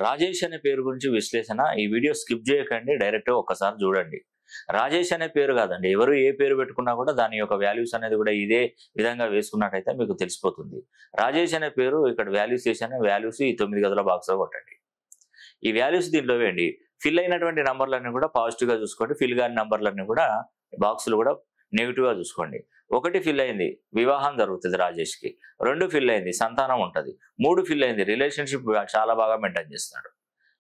రాజేష్ అనే పేరు గురించి విశ్లేషణ ఈ వీడియో స్కిప్ చేయకండి, డైరెక్ట్గా ఒక్కసారి చూడండి. రాజేష్ అనే పేరు కాదండి, ఎవరు ఏ పేరు పెట్టుకున్నా కూడా దాని యొక్క వాల్యూస్ అనేది కూడా ఇదే విధంగా వేసుకున్నట్టయితే మీకు తెలిసిపోతుంది. రాజేష్ అనే పేరు ఇక్కడ వాల్యూస్ చేసిన వాల్యూస్ ఈ 9 గదుల బాక్స్లో కొట్టండి. ఈ వాల్యూస్ దీంట్లో వేయండి. ఫిల్ అయినటువంటి నంబర్లన్నీ కూడా పాజిటివ్గా చూసుకోండి, ఫిల్ కాని నంబర్లన్నీ కూడా బాక్సులు కూడా నెగిటివ్గా చూసుకోండి. 1 ఫిల్ అయింది, వివాహం జరుగుతుంది రాజేష్కి. 2 ఫిల్ అయింది, సంతానం ఉంటుంది. 3 ఫిల్ అయింది, రిలేషన్షిప్ చాలా బాగా మెయింటైన్ చేస్తాడు.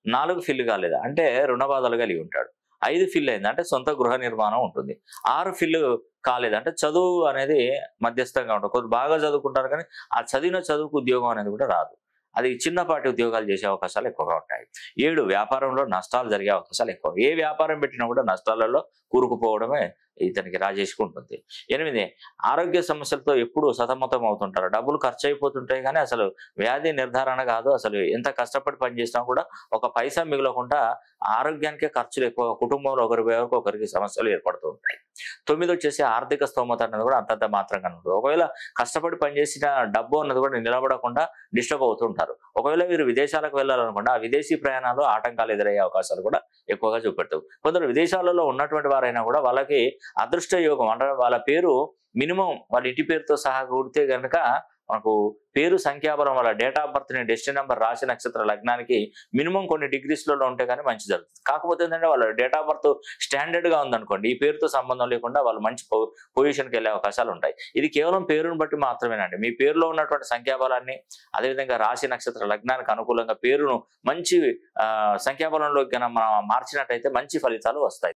4 ఫిల్ కాలేదు అంటే రుణ బాధలు కలిగి ఉంటాడు. 5 ఫిల్ అయింది అంటే సొంత గృహ నిర్మాణం ఉంటుంది. 6 ఫిల్ కాలేదు అంటే చదువు అనేది మధ్యస్థంగా ఉంటుంది. కొంచెం బాగా చదువుకుంటారు కానీ ఆ చదివిన చదువుకు ఉద్యోగం అనేది కూడా రాదు. అది చిన్నపాటి ఉద్యోగాలు చేసే అవకాశాలు ఎక్కువగా ఉంటాయి. 7 వ్యాపారంలో నష్టాలు జరిగే అవకాశాలు ఎక్కువ. ఏ వ్యాపారం పెట్టినా కూడా నష్టాలలో కూరుకుపోవడమే ఇతనికి రాజేష్కి ఉంటుంది. 8 ఆరోగ్య సమస్యలతో ఎప్పుడు సతమతం అవుతుంటారు. డబ్బులు ఖర్చు అయిపోతుంటాయి కానీ అసలు వ్యాధి నిర్ధారణ కాదు. అసలు ఎంత కష్టపడి పనిచేసినా కూడా ఒక పైసా మిగలకుండా ఆరోగ్యానికే ఖర్చులు ఎక్కువ. కుటుంబంలో ఒకరికి సమస్యలు ఏర్పడుతూ ఉంటాయి. 9 వచ్చేసి ఆర్థిక స్తోమత అన్నది కూడా అంతంత మాత్రంగా ఉంటుంది. ఒకవేళ కష్టపడి పనిచేసిన డబ్బు అన్నది కూడా నిలబడకుండా డిస్టర్బ్ అవుతూ ఉంటారు. ఒకవేళ వీరు విదేశాలకు వెళ్ళాలనుకుంటే ఆ విదేశీ ప్రయాణాలు ఆటంకాలు ఎదురయ్యే అవకాశాలు కూడా ఎక్కువగా చూపెడతావు. కొందరు విదేశాలలో ఉన్నటువంటి వారైనా కూడా వాళ్ళకి అదృష్ట యోగం అంటే వాళ్ళ పేరు మినిమం వాళ్ళ ఇంటి పేరుతో సహా కూడితే కనుక మనకు పేరు సంఖ్యాబలం వాళ్ళ డేట్ ఆఫ్ బర్త్ ని డెస్టినీ నెంబర్ రాశి నక్షత్ర లగ్నానికి మినిమం కొన్ని డిగ్రీస్లలో ఉంటే కానీ మంచి జరుగుతుంది. కాకపోతే ఏంటంటే వాళ్ళ డేట్ ఆఫ్ బర్త్ స్టాండర్డ్ గా ఉందనుకోండి, ఈ పేరుతో సంబంధం లేకుండా వాళ్ళు మంచి పొజిషన్కి వెళ్ళే అవకాశాలు ఉంటాయి. ఇది కేవలం పేరును బట్టి మాత్రమేనండి. మీ పేరులో ఉన్నటువంటి సంఖ్యాబలాన్ని అదేవిధంగా రాశి నక్షత్ర లగ్నానికి అనుకూలంగా పేరును మంచి సంఖ్యాబలంలో మనం మార్చినట్టయితే మంచి ఫలితాలు వస్తాయి.